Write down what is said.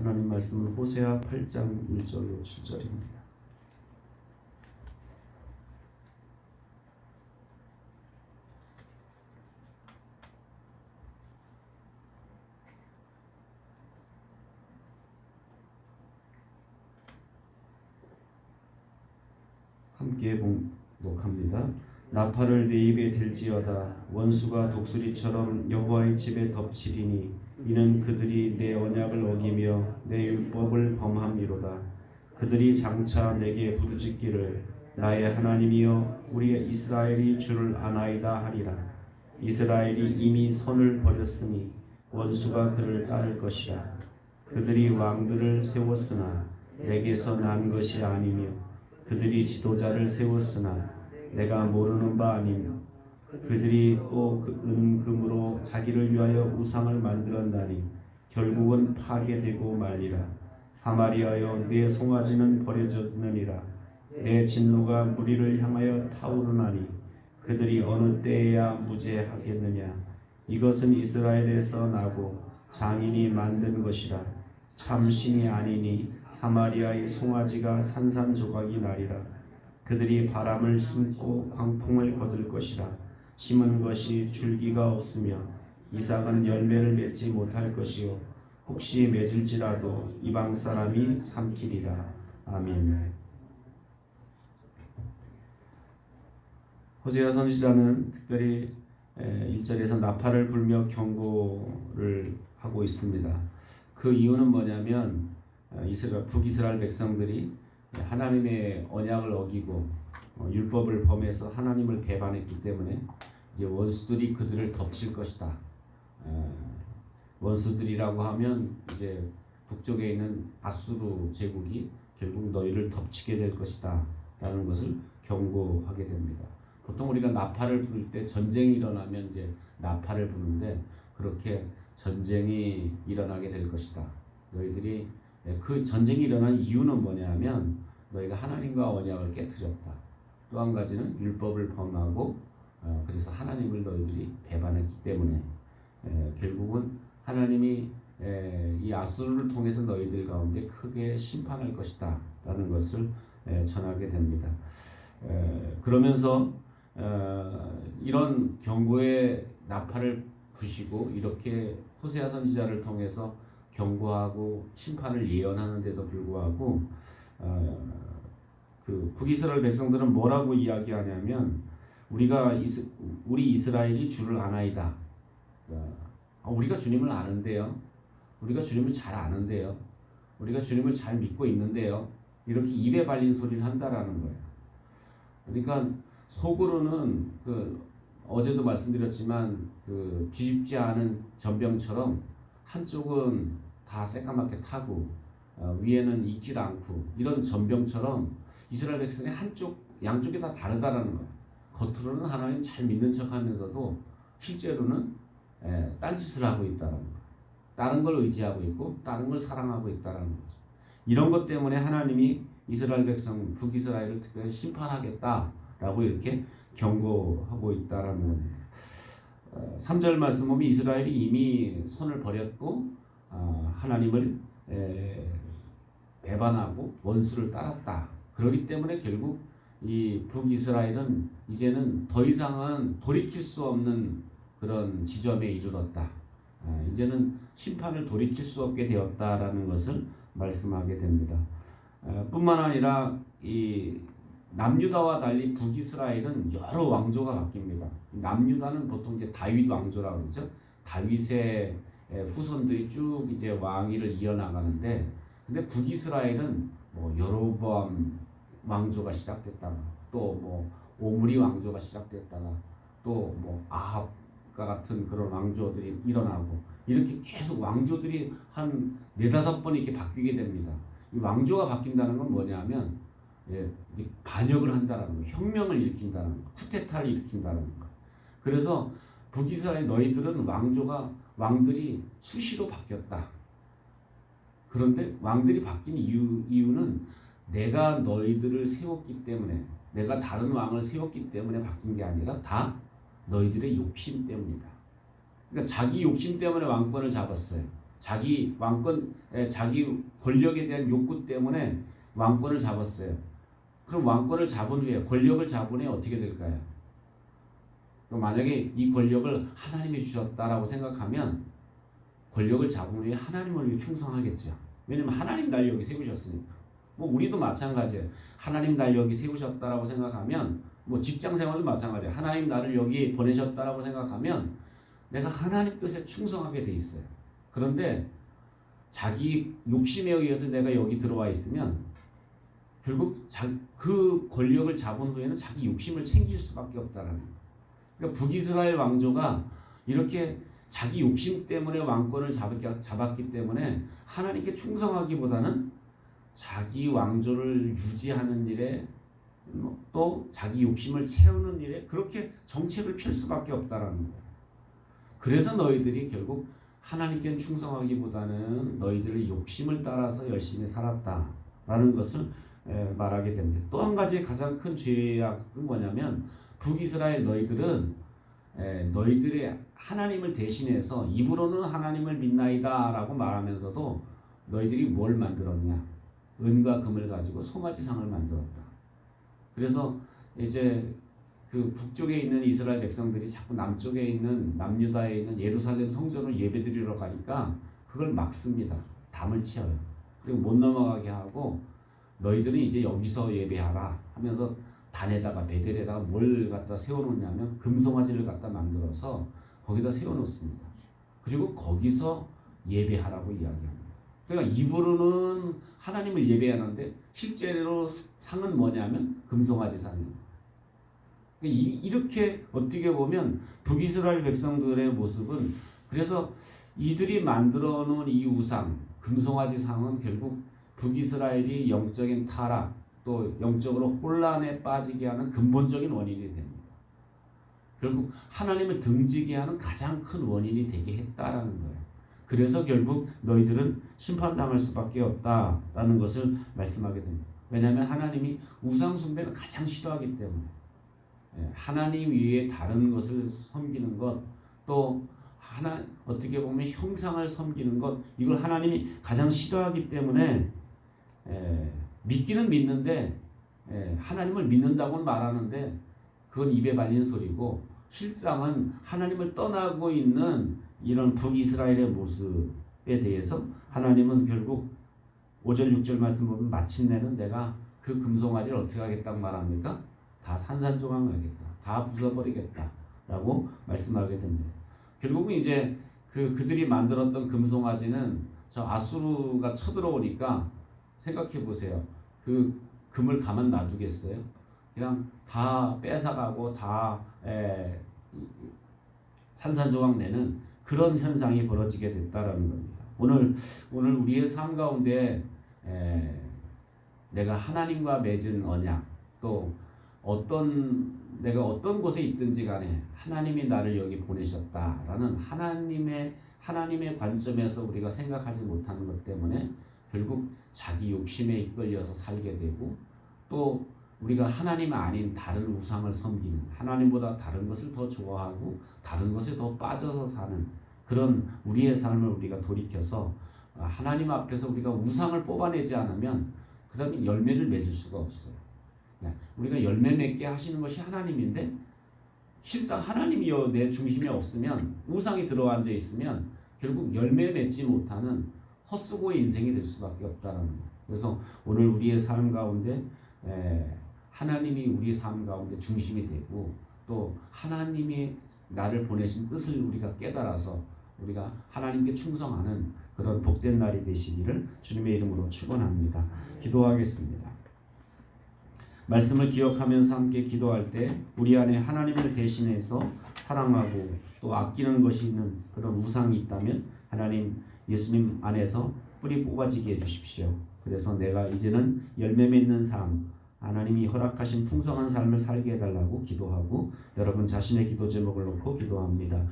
하나님 말씀은 호세아 8장 1절로 7절입니다. 함께 봉독합니다. 나팔을 내 입에 들지어다. 원수가 독수리처럼 여호와의 집에 덮치리니 이는 그들이 내 언약을 어기며 내 율법을 범함이로다. 그들이 장차 내게 부르짖기를 나의 하나님이여 우리 이스라엘이 주를 아나이다 하리라. 이스라엘이 이미 선을 버렸으니 원수가 그를 따를 것이라. 그들이 왕들을 세웠으나 내게서 난 것이 아니며 그들이 지도자를 세웠으나 내가 모르는 바 아니며 그들이 또 은금으로 자기를 위하여 우상을 만들었나니 결국은 파괴되고 말리라. 사마리아여 내 송아지는 버려졌느니라. 내 진노가 무리를 향하여 타오르나니 그들이 어느 때에야 무죄하겠느냐. 이것은 이스라엘에서 나고 장인이 만든 것이라. 참 신이 아니니 사마리아의 송아지가 산산조각이 나리라. 그들이 바람을 심고 광풍을 거둘 것이라. 심은 것이 줄기가 없으며 이삭은 열매를 맺지 못할 것이요 혹시 맺을지라도 이방 사람이 삼키리라. 아멘. 호세아 선지자는 특별히 1절에서 나팔을 불며 경고를 하고 있습니다. 그 이유는 뭐냐면 북이스라엘 백성들이 하나님의 언약을 어기고 율법을 범해서 하나님을 배반했기 때문에 이제 원수들이 그들을 덮칠 것이다. 원수들이라고 하면 이제 북쪽에 있는 아수르 제국이 결국 너희를 덮치게 될 것이다 라는 것을 경고하게 됩니다. 보통 우리가 나팔을 부를 때 전쟁이 일어나면 이제 나팔을 부는데 그렇게 전쟁이 일어나게 될 것이다. 너희들이 그 전쟁이 일어난 이유는 뭐냐면 너희가 하나님과 언약을 깨트렸다. 또 한 가지는 율법을 범하고 그래서 하나님을 너희들이 배반했기 때문에 결국은 하나님이 이 아수르를 통해서 너희들 가운데 크게 심판할 것이다 라는 것을 전하게 됩니다. 그러면서 이런 경고의 나팔을 부시고 이렇게 호세아 선지자를 통해서 경고하고 심판을 예언하는데도 불구하고 그 북이스라엘 백성들은 뭐라고 이야기하냐면 우리 이스라엘이 주를 아나이다. 우리가 주님을 아는데요. 우리가 주님을 잘 아는데요. 우리가 주님을 잘 믿고 있는데요. 이렇게 입에 발린 소리를 한다라는 거예요. 그러니까 속으로는 어제도 말씀드렸지만 뒤집지 않은 전병처럼 한쪽은 다 새까맣게 타고 위에는 익질 않고 이런 전병처럼 이스라엘 백성의 양쪽이 다 다르다라는 거예요. 겉으로는 하나님 잘 믿는 척하면서도 실제로는 딴짓을 하고 있다라는 거예요. 다른 걸 의지하고 있고 다른 걸 사랑하고 있다라는 거죠. 이런 것 때문에 하나님이 이스라엘 백성 북이스라엘을 특별히 심판하겠다라고 이렇게 경고하고 있다라는 겁니다. 3절 말씀 보면 이스라엘이 이미 선을 버렸고 하나님을 배반하고 원수를 따랐다. 그렇기 때문에 결국 이 북이스라엘은 이제는 더 이상은 돌이킬 수 없는 그런 지점에 이르렀다. 이제는 심판을 돌이킬 수 없게 되었다라는 것을 말씀하게 됩니다. 뿐만 아니라 이 남유다와 달리 북이스라엘은 여러 왕조가 바뀝니다. 남유다는 보통 이제 다윗 왕조라고 그러죠. 다윗의 후손들이 쭉 이제 왕위를 이어나가는데, 근데 북이스라엘은 뭐 여로보암 왕조가 시작됐다가 또 오므리 왕조가 시작됐다가 또 아합과 같은 그런 왕조들이 일어나고 이렇게 계속 왕조들이 한 4-5번 이렇게 바뀌게 됩니다. 이 왕조가 바뀐다는 건 뭐냐면 반역을 한다라는 거, 혁명을 일으킨다는 거, 쿠데타를 일으킨다는 거. 그래서 북이스라엘 너희들은 왕들이 수시로 바뀌었다. 그런데 왕들이 바뀐 이유는 내가 너희들을 세웠기 때문에, 내가 다른 왕을 세웠기 때문에 바뀐 게 아니라 다 너희들의 욕심 때문이다. 그러니까 자기 욕심 때문에 왕권을 잡았어요. 자기 왕권, 자기 권력에 대한 욕구 때문에 왕권을 잡았어요. 그럼 왕권을 잡은 후에, 권력을 잡은 후에 어떻게 될까요? 만약에 이 권력을 하나님이 주셨다라고 생각하면 권력을 잡은 후에 하나님을 위해 충성하겠죠. 왜냐면 하나님 날 여기 세우셨으니까. 뭐 우리도 마찬가지예요. 하나님 날 여기 세우셨다라고 생각하면, 뭐 직장 생활도 마찬가지예요. 하나님 나를 여기 보내셨다라고 생각하면 내가 하나님 뜻에 충성하게 돼 있어요. 그런데 자기 욕심에 의해서 내가 여기 들어와 있으면 결국 그 권력을 잡은 후에는 자기 욕심을 챙길 수밖에 없다라는 거예요. 그러니까 북이스라엘 왕조가 이렇게 자기 욕심 때문에 왕권을 잡았기 때문에 하나님께 충성하기보다는 자기 왕조를 유지하는 일에, 또 자기 욕심을 채우는 일에 그렇게 정책을 펼 수밖에 없다라는 거예요. 그래서 너희들이 결국 하나님께 충성하기보다는 너희들의 욕심을 따라서 열심히 살았다라는 것을 말하게 됩니다. 또 한 가지 가장 큰 죄악은 뭐냐면, 북이스라엘 너희들은 너희들의 하나님을 대신해서 입으로는 하나님을 믿나이다 라고 말하면서도 너희들이 뭘 만들었냐? 은과 금을 가지고 송아지상을 만들었다. 그래서 이제 그 북쪽에 있는 이스라엘 백성들이 자꾸 남쪽에 있는 남유다에 있는 예루살렘 성전을 예배드리러 가니까 그걸 막습니다. 담을 치어요. 그리고 못 넘어가게 하고, 너희들은 이제 여기서 예배하라 하면서 단에다가 베델에다가 뭘 갖다 세워놓냐면 금송아지를 갖다 만들어서 거기다 세워놓습니다. 그리고 거기서 예배하라고 이야기합니다. 그러니까 입으로는 하나님을 예배하는데 실제로 상은 뭐냐면 금송아지 상이에요. 이렇게 어떻게 보면 북이스라엘 백성들의 모습은, 그래서 이들이 만들어 놓은 이 우상 금송아지 상은 결국 북이스라엘이 영적인 타락, 또 영적으로 혼란에 빠지게 하는 근본적인 원인이 됩니다. 결국 하나님을 등지게 하는 가장 큰 원인이 되게 했다라는 거예요. 그래서 결국 너희들은 심판당할 수밖에 없다라는 것을 말씀하게 됩니다. 왜냐하면 하나님이 우상 숭배는 가장 싫어하기 때문에, 하나님 위에 다른 것을 섬기는 것, 또 어떻게 보면 형상을 섬기는 것, 이걸 하나님이 가장 싫어하기 때문에 믿기는 믿는데, 하나님을 믿는다고는 말하는데 그건 입에 발린 소리고, 실상은 하나님을 떠나고 있는 이런 북이스라엘의 모습에 대해서 하나님은 결국 5절 6절 말씀 보면 마침내는 내가 그 금송아지를 어떻게 하겠다고 말합니까? 다 산산조각나겠다. 다 부숴버리겠다. 라고 말씀하게 됩니다. 결국은 이제 그들이 만들었던 금송아지는 저 아수르가 쳐들어오니까 생각해 보세요. 그 금을 가만 놔두겠어요? 그냥 다 뺏어가고 다 산산조각 내는 그런 현상이 벌어지게 됐다라는 겁니다. 오늘 우리의 삶 가운데 내가 하나님과 맺은 언약, 또 내가 어떤 곳에 있든지 간에 하나님이 나를 여기 보내셨다라는 하나님의 관점에서 우리가 생각하지 못하는 것 때문에 결국 자기 욕심에 이끌려서 살게 되고, 또 우리가 하나님 아닌 다른 우상을 섬기는, 하나님보다 다른 것을 더 좋아하고 다른 것에 더 빠져서 사는 그런 우리의 삶을 우리가 돌이켜서 하나님 앞에서 우리가 우상을 뽑아내지 않으면 그 다음에 열매를 맺을 수가 없어요. 우리가 열매 맺게 하시는 것이 하나님인데, 실상 하나님이 내 중심에 없으면, 우상이 들어앉아 있으면 결국 열매 맺지 못하는 헛수고의 인생이 될 수밖에 없다는 거예요. 그래서 오늘 우리의 삶 가운데 하나님이 우리 삶 가운데 중심이 되고, 또 하나님이 나를 보내신 뜻을 우리가 깨달아서 우리가 하나님께 충성하는 그런 복된 날이 되시기를 주님의 이름으로 축원합니다. 기도하겠습니다. 말씀을 기억하면서 함께 기도할 때 우리 안에 하나님을 대신해서 사랑하고 또 아끼는 것이 있는 그런 우상이 있다면 하나님, 예수님 안에서 뿌리 뽑아지게 해주십시오. 그래서 내가 이제는 열매 맺는 삶, 하나님이 허락하신 풍성한 삶을 살게 해달라고 기도하고, 여러분 자신의 기도 제목을 놓고 기도합니다.